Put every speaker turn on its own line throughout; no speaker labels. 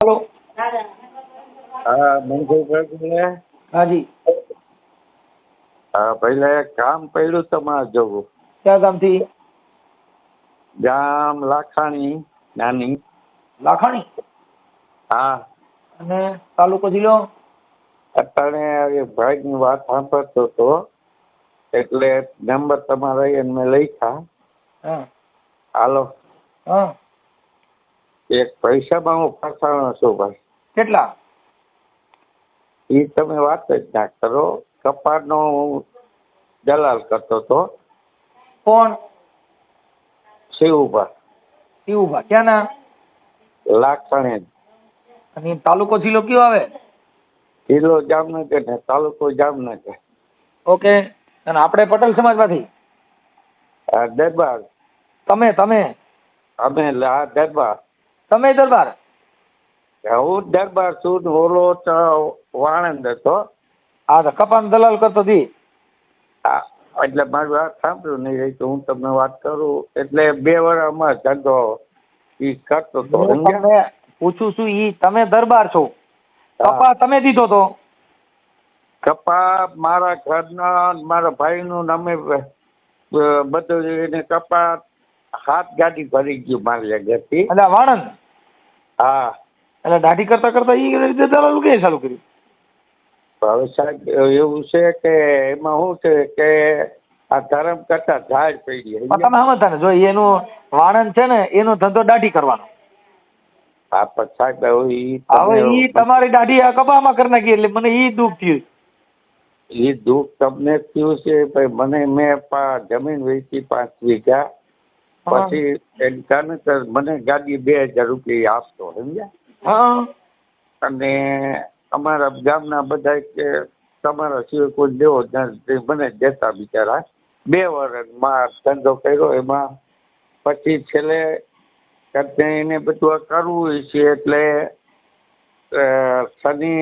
Hello.
हाँ मनसुखભાઈ બોલે?
हाँ जी।
હા પહેલા એક કામ પડ્યું તમારે જોવું.
क्या काम थी?
ગામ લાખાણી નાની.
લાખાણી
હા
અને તાલુકો જિલ્લો?
અત્યારે એક ભાઈની વાત સાંભળતો હતો એટલે નંબર તમારા એને મેં લખ્યા.
हाँ
હાલો,
हाँ
એક પૈસામાં હું ફસાણો છું ભાઈ.
કેટલા?
એ તમે વાત જ ના કરો. કપાસનો હું દલાલ કરતો હતો.
કોણ?
શિવભાઈ
શિવભા ક્યાં ના?
લાખાણી.
અને તાલુકો જિલ્લો કયો આવે?
જિલ્લો જામનગર ને તાલુકો જામનગર.
ઓકે. અને આપણે પટેલ સમાજમાંથી?
દરબાર.
તમે તમે
અમે દરબાર.
તમે દરબાર?
હું દરબાર છું ને ઓલો વાણંદ હતો.
હા તો કપાન દલાલ કરતો હતી.
હા એટલે મારી વાત સાંભળ્યું નહીં રહી તો હું તમને વાત કરું. એટલે 2 વર્ષમાં ધંધો એ કરતો હતો.
હું તમને પૂછું છું ઈ તમે દરબાર છો,
હા.
કપા તમે દીધો તો?
કપા મારા ઘરના મારા ભાઈનું નામે બધું એને કપા 7 ગાડી ભરી ગયું મારી આગળથી.
એટલે વાણંદ?
હા
એટલે દાઢી કરતા કરતા ઈ રીતે દલાલ કે ચાલુ કર્યું?
હવે સાહેબ એવું છે કે એમાં શું છે કે આ ધર્મ કરતા ઝાડ પડી.
પણ તમે સમજતા ને, જો એનું વાણંદ છે ને એનો ધંધો દાઢી કરવાનો.
હા પણ સાહેબ
હવે ઈ તમારી દાઢી આ કપામાં કરી નાખી એટલે મને ઈ દુઃખ થયું.
એ દુઃખ તમને થયું છે ભાઈ. મને મેં જમીન વેચી 5 વીઘા. પછી મને ગાડી 2000 રૂપિયા આપતો સમજ્યા.
હા.
અને અમારા ગામના બધા કે તમારા સિવાય કોઈ દેવો મને દેતા બિચારા. 2 વર્ષમાં ધંધો કર્યો એમાં. પછી છેલ્લે એને બધું કરવું છે એટલે શનિ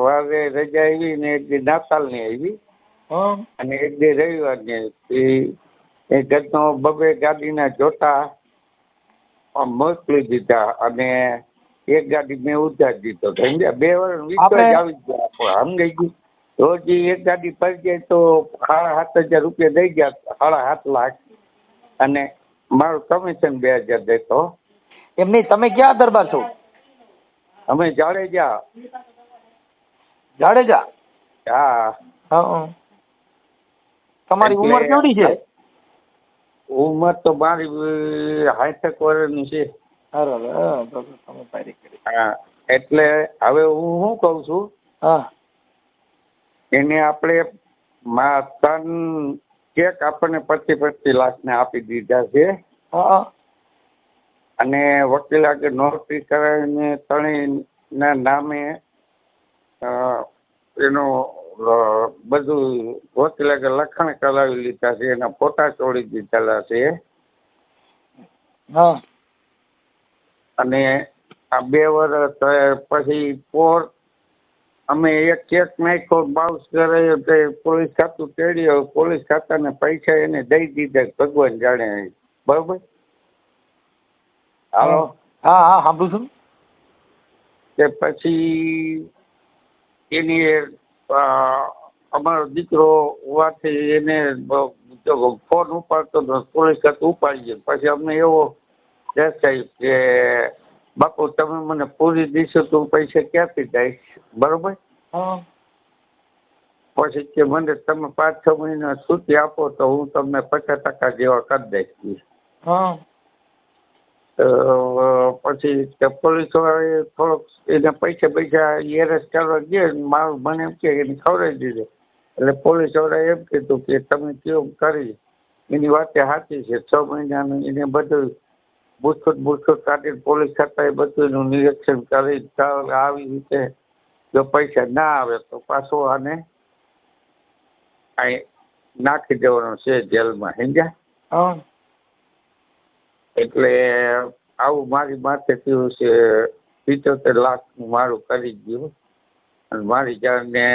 વારે રજા આવી ને એક દી નાતાલની આવી અને એક દી રવિવારની આવી. એ ઘરનો 2 ગાડીના જોટા મોકલી દીધા અને એક ગાડી મેં ઉધાર દીધો. સમજ્યા? 2 વર્ષ વિશ્વાસ આવી ગયા. સમજાઈ ગયું. રોજ એક ગાડી પડી જાય તો 7,500 રૂપિયા દઈ ગયા, 7.5 લાખ. અને મારું કમિશન 2000 દેતો.
એમ નહીં, તમે ક્યાં દરબાર છો?
અમે જાડેજા.
જાડેજા?
હા.
હા. તમારી ઉંમર કેવડી છે?
ઉંમર તો મારી 60 વર્ષની છે. હા એટલે હવે હું શું કઉ છું,
હા.
એને આપણે 3 ચેક આપણને 25 લાખ ને આપી દીધા છે.
હા.
અને વકીલ આગળ નોટરી કરાવીને 3ના નામે એનું બધું વકીલ આગળ લખાણ કરાવી લીધા છે. એના ફોટા ચોડી દીધેલા છે.
હા.
અને આ 2 વર્ષ પછી અમે એક ચેક નાખ્યો, બાઉન્સ કરાયો તે પોલીસ ખાતું તેડ્યો. પોલીસ ખાતાને પૈસા એને દઈ દીધા. ભગવાન જાણે. બરોબર? હાલો.
હા હા સાંભળું છું.
તે પછી એની અમારો દીકરો હોવાથી એને ફોન ઉપાડતો પોલીસ ખાતું ઉપાડી ગયો. પછી અમને એવો ડર થાય કે બાપુ તમે મને પૂરી દીશો તો પૈસા ક્યાંથી દઈશ? બરોબર? પછી કે મને તમે 5-6 મહિના છૂટી આપો તો હું તમને 50% જેવા કરી દઈશ. પછી પોલીસ વાળાએ થોડોક એને પૈસા એરેસ્ટ કરવા ગયો. મને એમ કે એને ખવડાવી દીધો. એટલે પોલીસ વાળાએ એમ કીધું કે તમે કેવું કરી એની વાત સાચી છે. 6 મહિનાનું એને બધું બુટખુટ કાઢીને પોલીસ ખાતાએ બધું એનું નિરીક્ષણ કરી આવી રીતે જો પૈસા ના આવે તો પાછો આને અહીં નાખી દેવાનો છે જેલમાં. સમજ્યા? એટલે આવું મારી માથે થયું છે. 75 લાખ મારું કરી ગયું. અને મારી જાણને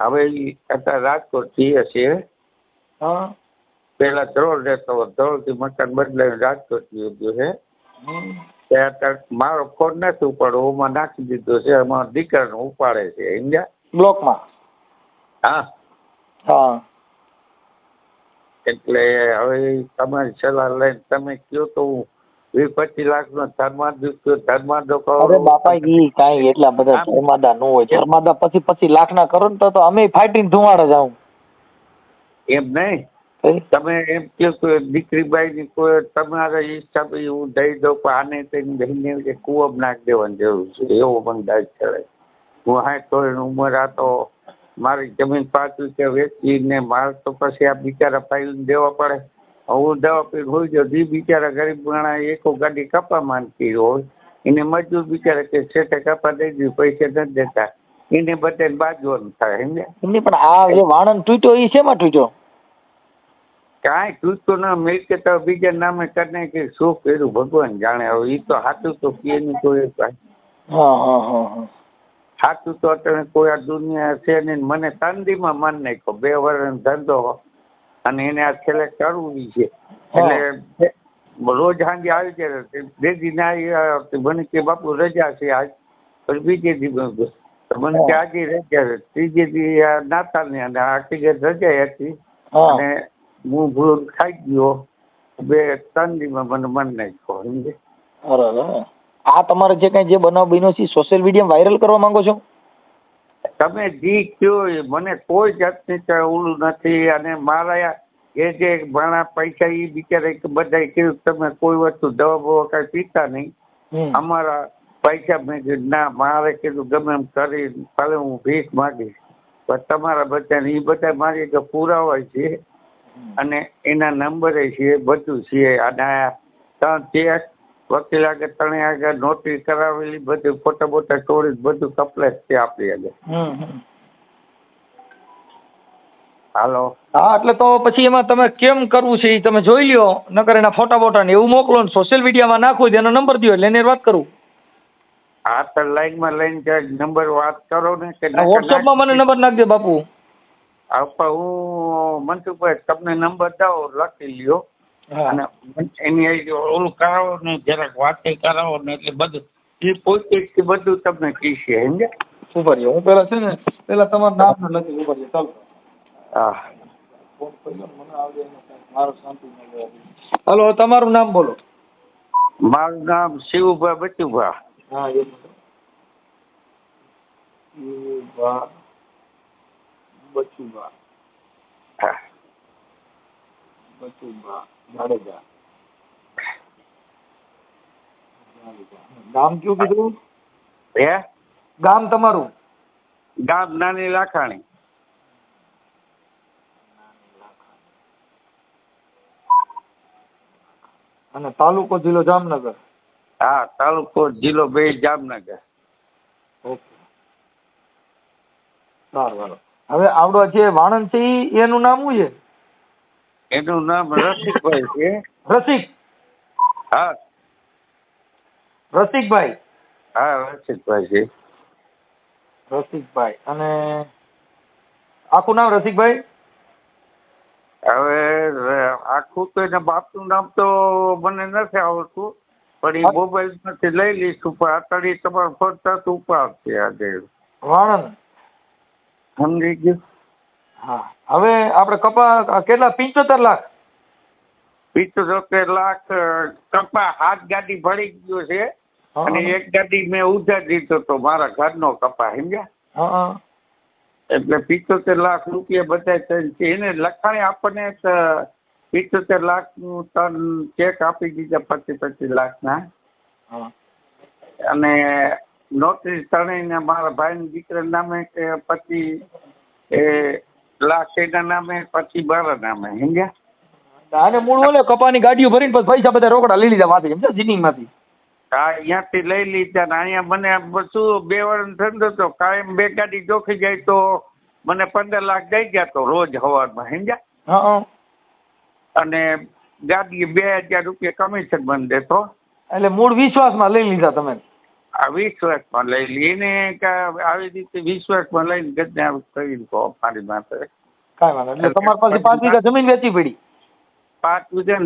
હવે અત્યારે રાજકોટ જઈએ છીએ. પેલા ધ્રોળ રહેતો, ધ્રોળથી મકાન બદલાવીને રાજકોટ ગયો છે. ત્યાં મારો ફોન નથી ઉપાડો, ઓમાં નાખી દીધો છે, એમાં દીકરાનો ઉપાડે છે સમજ્યા.
બ્લોકમાં.
હા
હા
એટલે હવે તમારી સલાહ લઈને તમે કયો તો હું 20-25 લાખનો ધર્માદો
અરે
કહું.
બાપા ઈ કાંઈ એટલા બધા ધર્માદા ન હોય. ધર્માદા 25 લાખના કરો ને તો અમે ફાઈટીને ધુવાડે જાઉં.
એમ નહીં, તમે એમ કહો કે દીકરીબાઈની કોઈ તમારા હિસાબે હું દઈ દઉં પણ આને તેની બહેનને કુવબ નાખી દેવાની જરૂર છે એવો મને દાજ ચડે. હું 60 વર્ષની ઉંમર આ તો મારી જમીન 5 વીઘા વેચીને મારે તો પછી આ બિચારા ફાઇલને દેવા પડે. હું દવા પીને હોઈ જાઉં, એ બિચારા ગરીબ માણા એકો ગાડી કપા માંગતી હોય, એને મજૂર બિચારા કે છેટે કપા દઈ દીધું, પૈસા નથી દેતા, એને બધાને બાજવાનું થાય સમજ્યા.
એમની પણ આ જે વાણંદ તૂટ્યો એ શેમાં તૂટ્યો?
કાંઈ તૂટતો ના, મિલકત બીજા નામે કરીને કે શું કર્યું ભગવાન જાણે. હવે એ તો સાચું તો કેની કોઈ સાચું તો અત્યારે કોઈ આ દુનિયા છે નહીં. મને તંદીમાં માન નાખ્યો 2 વર્ષનો ધંધો અને એને આ છેલ્લે કરવું છે. એટલે રોજ સાંજે આવી જાય, બેદી ના મને કે બાપુ રજા છે આજ, પછી બીજે દી મને કે આજે રજા છે, ત્રીજે દી નાતાલની અને આખી રજા હતી અને હું ભૂલ ખાઈ ગયો. 2-3 દીમાં મને મન નાખ્યો સમજે.
આ તમારે જે કઈ જે બનાવ બન્યો છે સોશિયલ મીડિયામાં વાયરલ કરવા માંગો છો?
તમે જી કયો મને કોઈ જાતની ઓલું નથી. અને મારા એ જે ભાણા પૈસા એ બિચારા બધા કીધું તમે કોઈ વસ્તુ દવા બવા કાંઈ પીતા નહીં, અમારા પૈસા મેં કીધું ના, મારે કીધું ગમે એમ કરી ભલે હું ભીખ માગીશ પણ તમારા બધાને એ બધા મારી કે પુરાવા છે અને એના નંબરે છે બધું છે. અને 3 ચેક વકીલ આગળ 3 આગળ નોટરી કરાવેલી, બધું ફોટા બોટા ચોરી બધું કમ્પ્લેટ છે આપણી આગળ. હાલો.
હા એટલે તો પછી એમાં તમે કેમ કરવું છે એ તમે જોઈ લ્યો, નકર એના ફોટા બોટા ને એવું મોકલો ને સોશિયલ મીડિયામાં નાખવું, એનો નંબર દો એટલે એને વાત કરું.
હા તો લાઈનમાં લઈને નંબર વાત કરો ને કે
વોટ્સઅપમાં મને નંબર નાખજો બાપુ.
હું મનસુખભાઈ તમને નંબર દઉં, લખી લ્યો અને એની ઓલું કરાવો ને જરાક વાતે કરાવો ને એટલે બધું એ પોતે બધું તમને કહીશે સમજ્યા.
ઉપર હું પેલા છે ને પેલા તમારું નામ લખી ઉપર ચાલો.
હા
હલો, તમારું નામ બોલો.
મારું નામ શિવભા બચુભા.
હા શિવભા બચુભા.
હા
બચુભા જાડેજા. ગામ કયું કીધું?
હે
ગામ તમારું?
ગામ નાની લાખાણી.
અને તાલુકો જિલ્લો જામનગર?
હા તાલુકો જિલ્લો 2 જામનગર.
ઓકે સારું. હવે આવડો જે વાણંદ છે એનું નામ શું છે?
એનું નામ રસિકભાઈ છે.
રસિક?
હા
રસિકભાઈ.
હા રસિકભાઈ છે.
રસિકભાઈ. અને આખું નામ રસિકભાઈ?
હવે આખું તો એના બાપનું નામ તો મને નથી આવડતું પણ એ મોબાઈલ માંથી લઈ લઈશું. પણ અત્યારે તમારો ફોન તરત ઉપાડશે આજે.
વાણંદ
સમજી ગયું?
હા. હવે આપણે કપા કેટલા? 75 લાખ?
75 લાખ કપા 7 ગાડી ભરી ગયો છે અને 1 ગાડી મેં ઉધાર દીધો તો મારા ઘરનો કપા સમજ્યા. એટલે 75 લાખ રૂપિયા બધા છે. એને લખાણી આપણને 75 લાખનું 3 ચેક આપી દીધા 25 લાખના. અને નોટરી ત્રણેયને મારા ભાઈના દીકરા નામે કે 25 લાખ એના નામે, પછી મારા નામે સમજ્યા.
આને મૂળ ઓલે કપાની ગાડીઓ ભરીને પછી પૈસા બધા રોકડા લઈ લીધા માંથી સમજ્યા, જીનિંગમાંથી.
હા અહીંયાથી લઈ લીધા ને અહીંયા મને શું 2 વર્ષ ધંધો તો કાયમ 2 ગાડી જોખી જાય તો મને 15 લાખ દઈ ગયા તો રોજ સવારમાં સમજ્યા. અને ગાડી 2000 રૂપિયા કમિશન મને દેતો.
એટલે મૂળ વિશ્વાસમાં લઈ લીધા તમે?
આ વિશ્વાસમાં લઈ લઈને આવી રીતે વિશ્વાસમાં લઈને ગજને કરી દો મારી માથે.
કાંઈ વાંધો. એટલે તમારી પાસે 5 વીઘા જમીન વેચી પડી?
5 વીઘા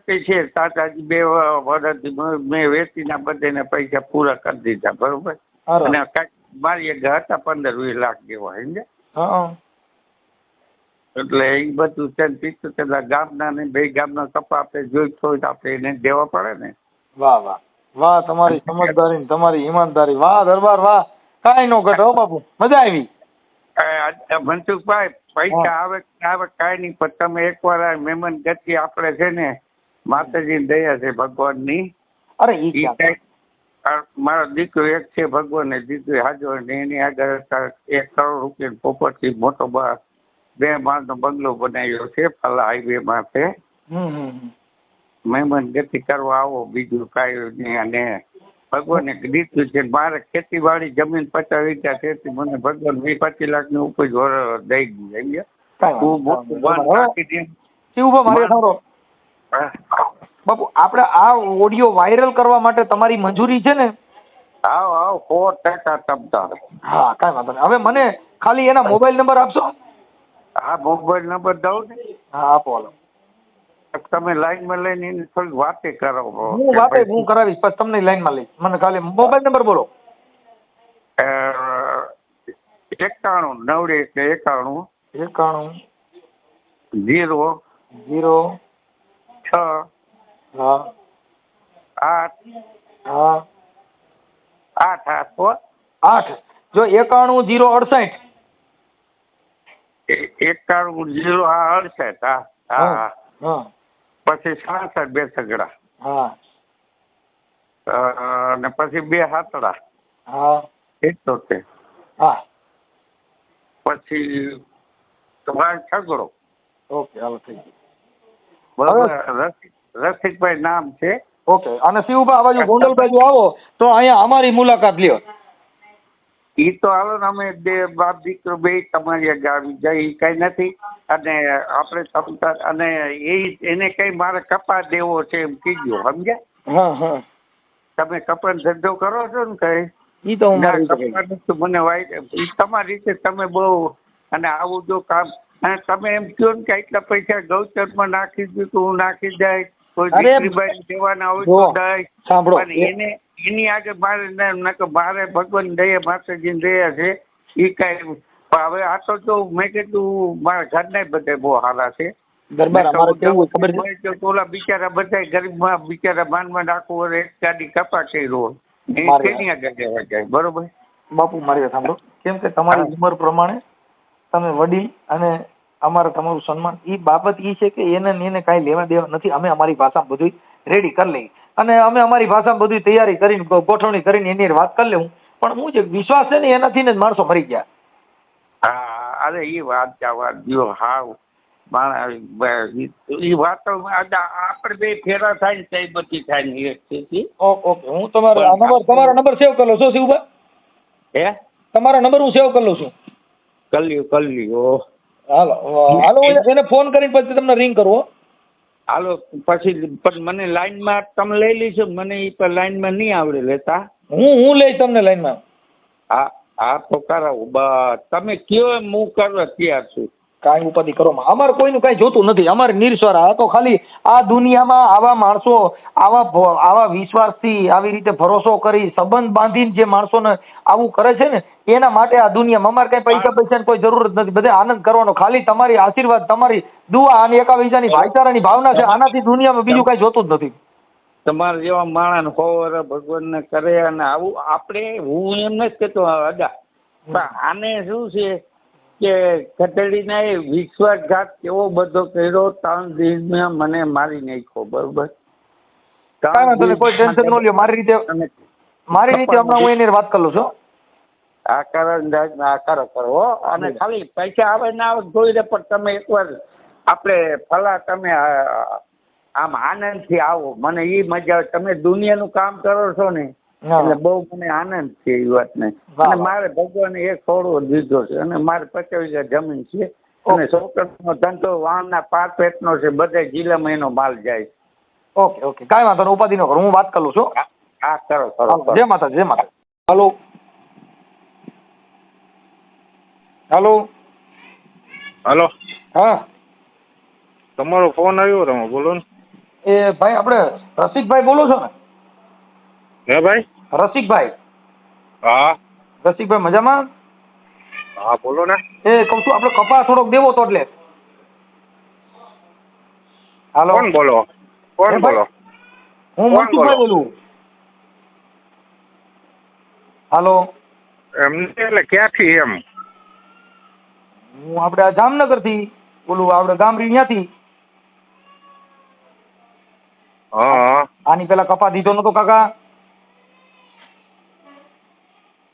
10 છે. તાતાજી 2 વર્ષથી મેં વેચીને બધાને પૈસા પૂરા કરી દીધા, બરોબર. અને કાંઈક મારી એક હતા 15-20 લાખ જેવા, સમજ્યા. એટલે એ બધું છે ને 75 ગામના ને 2 ગામના કપા આપણે જોઈતો હોય તો આપણે એને દેવા પડે ને.
વાહ વાહ વાહ, તમારી સમજદારી ને તમારી ઈમાનદારી, વાહ દરબાર વાહ, કાંઈ નો ઘટે હો બાપુ, મજા આવી.
મનસુખભાઈ, પૈસા આવે કાંઈ નહીં, પણ તમે એકવાર આ મહેમાન ગતિ આપણે છે ને માતાજીની દયા છે ભગવાનની.
અરે
મારો દીકરો એક છે ભગવાન ને દીકરી હાજર ને એની આગળ 1 કરોડ રૂપિયાની પ્રોપર્ટી મોટો 2 માળનો બંગલો બનાવ્યો છે ફલા હાઈવે માથે. મહેમાન ગતિ કરવા આવો, બીજું કાંઈ નહીં. અને ભગવાને દીધું છે. મારે ખેતીવાડી જમીન 50 વીઘા છે, મને ભગવાન 20-25 લાખની ઉપજ દઈ ગઈ. હું મોટું
બાપુ, આપણે આ ઓડિયો વાયરલ કરવા માટે તમારી મંજૂરી છે ને?
આવ 100% તમતાર.
હા, કાંઈ વાંધો નહીં. હવે મને ખાલી એના મોબાઈલ નંબર આપશો?
હા, મોબાઈલ નંબર દઉં ને?
હા, આપો. હાલો,
તમે લાઈનમાં લઈને એની થોડી વાતે કરો.
હું કરાવીશ, પછી તમને લાઈનમાં લઈશ. મને ખાલી મોબાઈલ નંબર બોલો.
91 0 6
હા
8
હા
8
8. જો 91 068
91 068.
હા.
પછી 66 2 સગડા.
હા.
અને પછી 2 હાથડા.
હા.
78.
હા.
પછી તમારે છગડો.
ઓકે, હાલો, થઈ ગયું.
બરાબર. રસિકભાઈ નામ છે.
ઓકે. અને શિવભાઈ, આ બાજુ ગોંડલ બાજુ આવો તો અહીંયા અમારી મુલાકાત લ્યો.
ઈ તો હાલો ને, અમે 2 બાપ દીકરો 2 તમારી આગળ આવી જાય, ઈ કઈ નથી. અને આપણે સમતા અને એને કઈ મારે કપા દેવો છે એમ કીધું, સમજ્યા? તમે કપાનો ધંધો કરો છો ને કઈ? ઈ તો મને ઈ તમારી રીતે તમે બહુ, અને આવું જો કામ, અને તમે એમ કહો ને કે આટલા પૈસા ગૌચરમાં નાખી દીધું, હું નાખી જાય, કોઈ દીકરીબાઈ દેવાના હોય તો દઈ, પણ એની આગળ મારે ભગવાન દયા, માતાજીની દયા છે. એ કઈ હવે આ તો જો મેં કીધું મારા ઘરના બધા બહુ સારા છે. ઓલા બિચારા બધા ગરીબમાં બિચારા માનમાં આખું એક ગાડી કપા કર્યો, એની આગળ દેવા જાય, બરોબર.
બાપુ, મારી વાત સાંભળો. કેમ કે તમારી ઉંમર પ્રમાણે તમે વડીલ અને અમારે તમારું સન્માન, એ બાબત એ છે કે એને કાંઈ લેવા દેવા નથી. અમે અમારી ભાષામાં બધું રેડી કરી લઈએ અને અમે અમારી ભાષામાં બધી તૈયારી કરીને ગોઠવણી કરીને એની વાત કરી લેવું. પણ હું જે વિશ્વાસ છે ને એનાથી જ માણસો મરી ગયા.
હા, અરે એ વાત જો હાવ એ વાતો આપણે 2 ફેરા થાય ને તે બધી થાય ને.
ઓકે, હું તમારો નંબર સેવ કરી લઉં છું શિવભાઈ.
હે,
તમારો નંબર હું સેવ કરી લઉં છું.
કલ્યું.
હાલો, એને ફોન કરીને પછી તમને રિંગ કરવો.
હાલો, પછી પણ મને લાઈનમાં તમે લઈ લીધો, મને એ પણ લાઈનમાં નહીં આવડે લેતા.
હું લઈશ તમને લાઈનમાં.
હા તો કરાવો. તમે કયો એમ હું કરવા તૈયાર છું.
કાંઈ ઉપાધિ કરો. અમારે કોઈનું કાંઈ જોતું નથી. અમારે નિર્સ્વાર્થ. આ તો ખાલી આ દુનિયામાં આવા માણસો આવા વિશ્વાસથી આવી રીતે ભરોસો કરી સંબંધ બાંધીને જે માણસોને આવું કરે છે ને, એના માટે આ દુનિયામાં અમારે કઈ પૈસાની કોઈ જરૂરત નથી. બધે આનંદ કરવાનો. ખાલી તમારી આશીર્વાદ, તમારી દુઆ અને એકાબીજાની ભાઈચારાની ભાવના છે. આનાથી દુનિયામાં બીજું કાંઈ જોતું જ નથી.
તમારે જેવા માણસ હોવર ભગવાનને કરે, અને આવું આપણે, હું એમ નથી કહેતો અદા, પણ આને શું છે કે ખતડીના એ વિશ્વાસઘાત કેવો બધો કર્યો. 3 દિવસમાં મને મારી નાખ્યો, બરોબર.
કોઈ ટેન્શન ન લ્યો. મારી રીતે હમણાં હું એની વાત કરું છું.
આ કરો. અને ખાલી પૈસા આવે ના આવે જોઈ લે, પણ તમે એકવાર આપણે ફલા તમે આમ આનંદથી આવો. મને એ મજા આવે. તમે દુનિયાનું કામ કરો છો ને, એટલે બહુ મને આનંદ છે એ વાતને. અને મારે ભગવાને 1 છોડવો દીધો છે, અને મારે 50 વીઘા જમીન છે, અને છોકરાનો ધંધો વાણના 5 પેટનો છે. બધા જિલ્લામાં એનો માલ જાય.
ઓકે, કાંઈ વાંધો નહીં, ઉપાધિ ન કરો. હું વાત કરું છું.
હા, કરો.
જય માતા. હાલો.
હા,
તમારો ફોન આવ્યો તમે બોલો ને.
એ ભાઈ આપણે રસિકભાઈ બોલો છો ને?
હે ભાઈ?
રસિકભાઈ?
હા
રસિકભાઈ મજામાં?
હા બોલો ને.
એ કહું છું આપણે કપા થોડોક દેવો તો એટલે. હાલો
કોણ બોલો? કોણ બોલો?
હું
કોણ
મનસુખભાઈ
બોલો?
બોલું. હાલો
એમ એટલે ક્યાંથી એમ?
હું આપણે આ જામનગર થી બોલું, આપણે ગામડી ત્યાંથી.
હા
આની પેલા કપા દીધો નતો કાકા?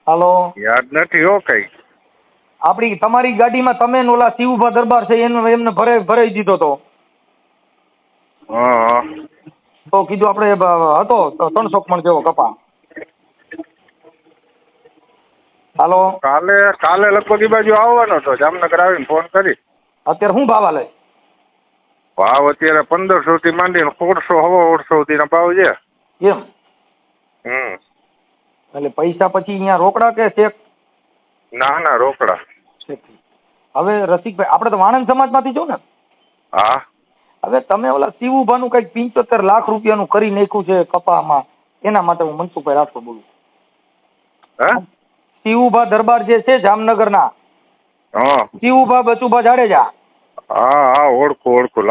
હાલો
યાદ નથી હો કઈ.
આપણી તમારી ગાડીમાં તમે ને ઓલા શિવભા દરબાર છે એમને ભરાઈ દીધો તો.
હા
તો કીધું આપણે હતો 300 મણ જેવો કપા. હાલો
કાલે લગભગ એ બાજુ આવવાનો હતો, જામનગર આવીને ફોન કરી.
અત્યારે શું ભાવ હાલે?
ભાવ અત્યારે 1500 થી માંડીને 1600 સુધીના ભાવ છે.
એમ? એટલે પૈસા પછી અહીંયા રોકડા કે ચેક?
ના રોકડા.
હવે રસિકભાઈ આપણે તો વાણંદ સમાજમાંથી છો ને?
હા.
હવે તમે ઓલા શિવુભાનું કંઈક 75 લાખ રૂપિયાનું કરી નાખ્યું છે કપામાં, એના માટે હું મનસુખભાઈ રાઠોડ બોલું.
હે?
શિવુભા દરબાર જે છે જામનગરના,
હા
શિવુભા બચુભા જાડેજા.
હા ઓળખું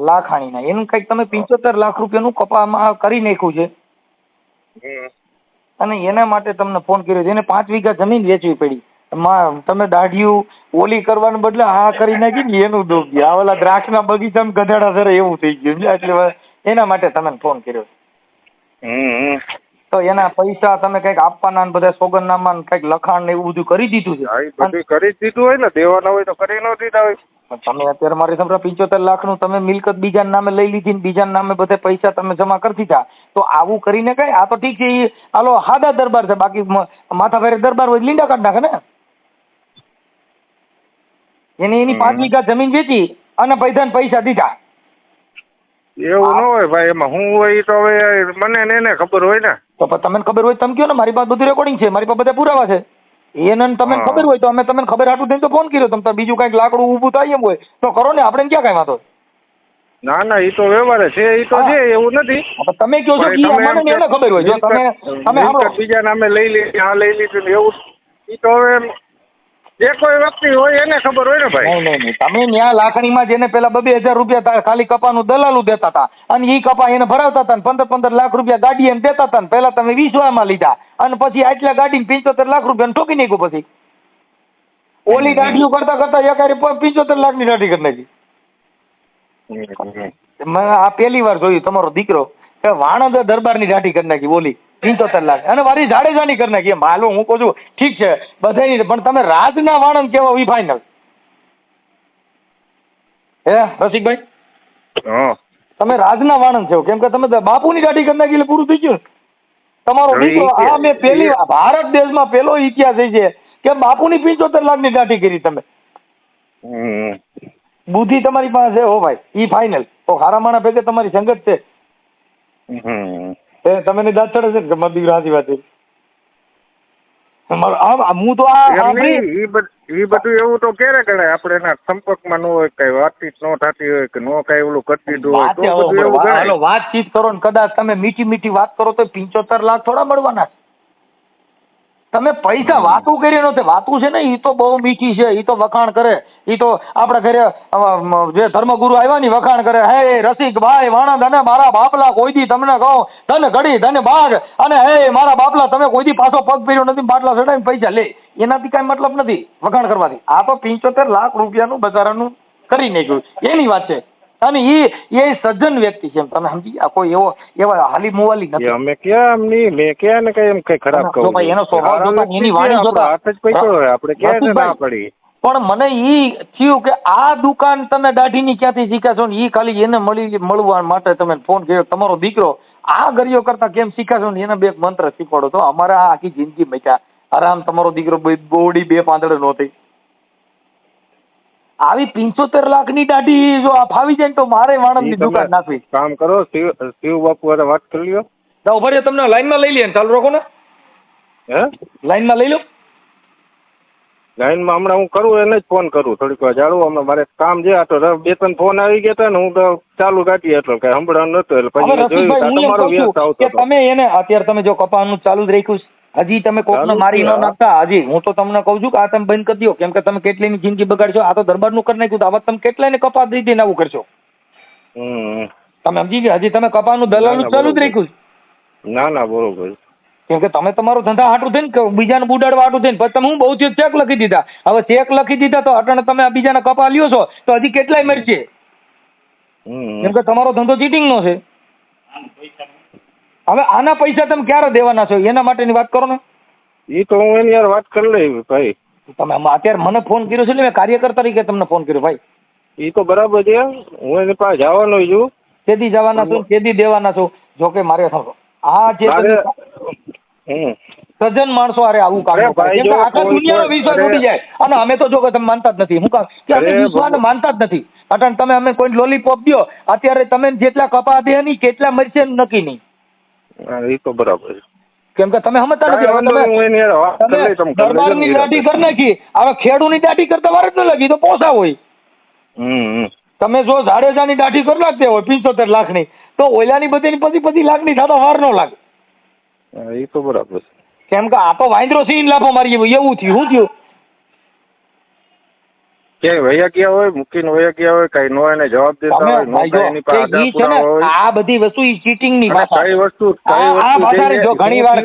લાખાણીના એનું કંઈક તમે 75 લાખ રૂપિયાનું કપામાં કરી નાખ્યું છે. અને એના માટે તમને ફોન કર્યો છે. એને 5 વીઘા જમીન વેચવી પડી. તમે દાઢિયું ઓલી કરવાને બદલે આ કરી નાખી ને એનું દુઃખ ગયા. ઓલા દ્રાક્ષના બગીચામાં ગધાડા ધરે એવું થઈ ગયું એટલે એના માટે તમે ફોન કર્યો. તો એના પૈસા તમે કંઈક આપવાના ને બધા સોગંદનામા ને કંઈક લખાણ ને એવું બધું કરી દીધું છે.
બધું કરી દીધું હોય ને, દેવાના હોય તો કરી ન દીધા હોય.
તમે અત્યારે મારી સમજા 75 લાખનું તમે મિલકત બીજાના નામે લઈ લીધી ને બીજાના નામે બધા પૈસા તમે જમા કરી દીધા, તો આવું કરીને કઈ? આ તો ઠીક છે, એ હાલો હાદા દરબાર છે, બાકી માથા ભારે દરબાર હોય લીંડા કાઢ નાખે ને. એની 5 વીઘા જમીન વેચી અને પૈસા દીધા.
એવું ન હોય ભાઈ, એમાં હું હોય તો હવે મને ને એને ખબર હોય ને.
તો તમને ખબર હોય તમે કહો ને, મારી પાસે બધું રેકોર્ડિંગ છે, મારી પાસે બધા પુરાવા છે. એને તમને ખબર હોય તો અમે તમને ખબર હાટું થઈને તો ફોન કર્યો. તમે બીજું કઈક લાકડું ઊભું થાય એમ હોય તો કરો ને, આપણે ક્યાં કઈ વાંધો?
ના એ તો વ્યવહાર છે, એ તો છે, એવું નથી.
તમે કહો છો કે મને એને ખબર હોય, જો તમે
બીજા નામે લઈ લીધી, આ લઈ લીધું એવું, એ તો હવે જે કોઈ વ્યક્તિ હોય એને ખબર હોય ને ભાઈ.
નહીં તમે ન્યા લાખણીમાં જેને પેલા 2,000 રૂપિયા ખાલી કપાનું દલાલું દેતા હતા અને ઈ કપા એને ભરાવતા હતા, 15 લાખ રૂપિયા ગાડી એને દેતા હતા, પેલા તમે 20 માં લીધા અને પછી આટલા ગાડી 75 લાખ રૂપિયા ઠોકી નાખ્યું. પછી ઓલી ગાડીઓ કરતા એકારે 75 લાખની ગાડી કરી નાખી. મેં આ પહેલી વાર જોયું તમારો દીકરો કે વાણંદ દરબારની ગાડી કરી નાખી, ઓલી 75 લાખ, અને મારી જાડેજાની કરી નાખી. એમ હાલો હું કહું છું ઠીક છે બધાની, પણ તમે રાજના વાણંદ કેવા ઈ ફાઇનલ. હે રસિકભાઈ? તમે રાજના વાણંદ છો, કેમ કે તમે બાપુની ગાડી કરી નાખી એટલે પૂરું થઈ ગયું. તમારો દીકરો આ મેં પહેલી ભારત દેશમાં પહેલો ઇતિહાસ છે કે બાપુની 75 લાખની ગાડી કરી તમે. બુદ્ધિ તમારી પાસે હો ભાઈ, ઈ ફાઇનલ. તો હારા માણા ભેગે તમારી સંગત છે. તમે દાંત ચડે છે કે મારી દીકરા સાચી વાત છે. હું તો
એ બધું એવું તો ક્યારે ગણાય? આપણે એના સંપર્કમાં ન હોય, કઈ વાતચીત ન થતી હોય કે નો કઈ ઓલું કરી દીધું હોય.
વાતચીત કરો ને કદાચ તમે મીઠી વાત કરો તો 75 લાખ થોડા મળવાના. તમે પૈસા વાતું કરી નથી. વાતું છે ને એ તો બહુ મીઠી છે, એ તો વખાણ કરે. એ તો આપણા ઘરે જે ધર્મગુરુ આવ્યા ને વખાણ કરે, હે રસિકભાઈ વાણંદ અને મારા બાપલા કોઈ દી તમને કહો ધન ઘડી ધન ભાગ, અને હે મારા બાપલા તમે કોઈ દી પાછો પગ પીર્યો નથી, બાટલા ચડાવીને પૈસા લે. એનાથી કઈ મતલબ નથી વખાણ કરવાથી. આ તો 75 લાખ રૂપિયાનું બજારાનું કરી નાખ્યું એની વાત છે. અને એ સજ્જન વ્યક્તિ છે, તમે સમજી ગયા? કોઈ એવા હાલી મુવાલી નથી.
અમે ક્યાં એમ મેં ક્યાં ને કઈ એમ કઈ ખરાબ કહું.
ભાઈ એનો સ્વભાવ જોતા, એની વાણી જોતા
હાથ જ પૈસો હોય, આપણે ક્યાં ના પડી.
પણ મને ઈ થયું કે આ દુકાન તમે દાઢીની ક્યાંથી શીખ્યા છો ને, ઈ ખાલી એને મળવા માટે તમે ફોન કર્યો. તમારો દીકરો આ ગરિયો કરતા કેમ શીખ્યા છો ને એને 2 મંત્ર શીખવાડો તો અમારે આખી જિંદગી મેચ્યા આરામ. તમારો દીકરો બોડી 2 પાંદડે નો થઈ. આવી 75 લાખની દાઢી જો આ ફાવી જાય તો મારે વાણંદની દુકાન નાખવી.
કામ કરો, શિવ બાપુ વાત કરી લ્યો.
ઉભા રહ્યો, તમને લાઈનમાં લઈ લે, ચાલુ રાખો ને.
હે લાઈનમાં
લઈ લો.
લાઈનમાં હમણાં હું કરું એને જ ફોન કરું થોડીક વાર જાણું હમણાં મારે કામ છે આ તો 2-3 ફોન આવી ગયા હતા ને હું તો ચાલુ રાખી એટલે કઈ સંભળાવાનું નતું એટલે
હવે
પછી
રસિકભાઈ, હું એમ
તમારો
કહું
વ્યસ્ત
છું
આવતો
કે
હતો.
તમે એને અત્યારે તમે જો કપાવાનું ચાલુ જ રાખ્યું છે, હજી તમે કોકને
ચાલુ જ
મારી
છે,
ન
હા.
નાખતા. હજી હું તો તમને કહું છું કે આ તમે બંધ કરી દો, કેમ કે તમે કેટલીની જિંદગી બગાડશો. આ તો દરબારનું કરી નાખ્યું, તો આવા તમે કેટલાયને કપા દઈ દઈને આવું કરશો.
હમ.
તમે સમજી ગયા? હજી તમે કપાનું દલાલનું
ના,
ચાલુ જ
બરોબર.
રાખ્યું છે.
ના બરોબર.
કેમ કે તમે તમારો ધંધા હાટું થઈને કે બીજાને બુડાડવા હાટું થઈને પછી તમે હું બહુ ચેક લખી દીધા. હવે ચેક લખી દીધા તો અટાણે તમે આ બીજાના કપા લ્યો છો તો હજી કેટલાય મરશે.
હમ.
કેમ કે તમારો ધંધો ચીટિંગનો છે. હવે આના પૈસા તમે ક્યારે દેવાના છો એના માટેની વાત કરો ને.
ઈ તો હું એની યાર વાત કરી લઈ ભાઈ.
તમે અત્યારે મને ફોન કર્યો છે એટલે મેં કાર્યકર તરીકે તમને ફોન કર્યો ભાઈ.
ઈ તો બરાબર છે હું એની પાસે જવાનો છું.
કેદી જવાના છો કેદી દેવાના છો? જો કે મારે આ જે
હમ.
સજ્જન માણસો અરે આવું કામ
અરે ભાઈ,
કેમ કે
જો
આખા
કોઈ-
દુનિયાનો વિશ્વાસ
અરે-
ઉડી જાય. અને અમે તો જો કે તમે માનતા જ નથી. હું કામ કે અમે
અરે
વિશ્વાસને
ભગવાન.
માનતા જ નથી. અટાણ તમે અમે કોઈ લોલીપોપ દો અત્યારે તમે જેટલા કપા દે નહીં કેટલા મરશે નક્કી નહીં.
હા, ઈ તો બરાબર છે.
કેમ કે તમે સમજતા નથી.
કાંઈ વાંધો નહીં, હું એની યાર વાત કરી લઈ, તમે કરી લેજો
દરબારની
ને
દાઢી
યાર.
કરી નાખી, હવે ખેડૂની દાઢી કરતા વાર જ ન લાગી તો પોસા હોય.
હમ.
તમે જો જાડેજાની દાઢી કરી નાખતે હોય 75 લાખની તો ઓલાની બધીની 25 લાખની થતા વાર ન લાગે.
હા, ઈ તો બરાબર છે.
કેમ કે આ તો વાંદરો સિંહ લાફો મારી ગયો એવું થયું. શું થયું?
ક્યાંય વયા ગયા હોય મૂકીને વયા ગયા હોય કઈ નો એને જવાબ દેતા
તમે
હોય નો
ભાઈ જો
કાંઈ એની પાસે
કે ઈ છે ને
આધાર પુરાવા હોય.
આ બધી વસ્તુ ઈ ચીટિંગની
અને
ભાષા
કઈ
છે.
વસ્તુ
આ ભાષાને જો ઘણી વાર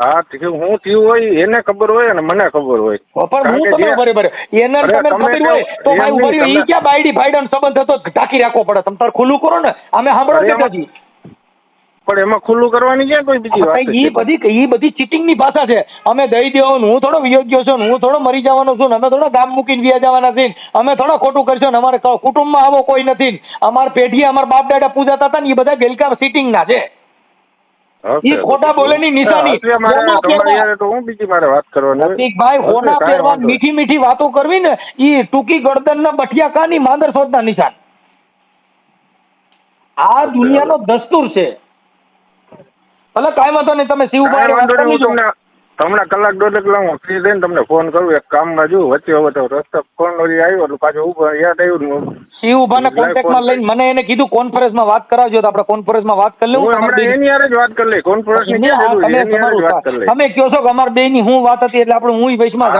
હા હું થયું હોય એને ખબર હોય અને મને ખબર હોય.
પણ હું તમને બરાબર એને
અરે
તમે
તમે
ખબર હોય તો
એમ
ભાઈ
નહીં,
ઉભા રહ્યો. ઈ
તમે-
ક્યાં બાયડી ભાઈડાનો સંબંધ હતો ઢાંકી રાખવો પડે. તમે તાર ખુલ્લું કરો ને અમે સાંભળો
અરે એમાં
દેતાજી.
પણ એમાં ખુલ્લું કરવાની ક્યાં કોઈ બીજી વાત
ઈ બધી ચીટિંગની ભાષા છે. અમે દઈ દેવાનું, હું થોડો વિયોગ્ય છું ને હું થોડો મરી જવાનો છું ને અમે થોડો ગામ મૂકીને વ્યા જવાના છીએ અમે થોડો ખોટું કરશો ને અમારે કુટુંબમાં આવો કોઈ નથી. અમારા પેઢીએ અમારા બાપ દાદા પૂજાતા હતા ને એ બધા ગેલકા ચીટિંગના છે. ઈ ખોટા બોલેની નિશાની. હોના પહેરવા-
તો હું બીજી મારે વાત કરવાની
રસિકભાઈ, હોના
કાંઈ
પહેરવા
વાંધો નહીં.
મીઠી મીઠી વાતો કરવી ને ઈ ટૂંકી ગરદનના બઠિયા કાની માંદર સોદના નિશાન. આ દુનિયાનો દસ્તુર છે. ભલે કાંઈ વાંધો નહીં, તમે શિવ
કાંઈ વાંધો નહીં, હું
ભાઈ
તમને હમણાં કલાક 1.5 કલાક હું ફ્રી થઈને તમને ફોન કરું. એક કામમાં છું વચ્ચે હવે તો રસ્તા ફોન આવ્યો એટલે પાછું ઉપર યાદ આવ્યું.
શિવભાઈને કોન્ટેક્ટમાં લઈને મને એને કીધું કોન્ફરન્સમાં વાત કરાવજો તો આપણે કોન્ફરન્સમાં વાત કરી લઉં.
હું હમણાં એની હારે જ વાત કરી લઈ. કોન્ફરન્સની ક્યાં જરૂર છે? એની હારે જ વાત કરી લઈ.
તમે કહો છો કે અમારા બેયની હું વાત હતી એટલે આપણે હું વચમાં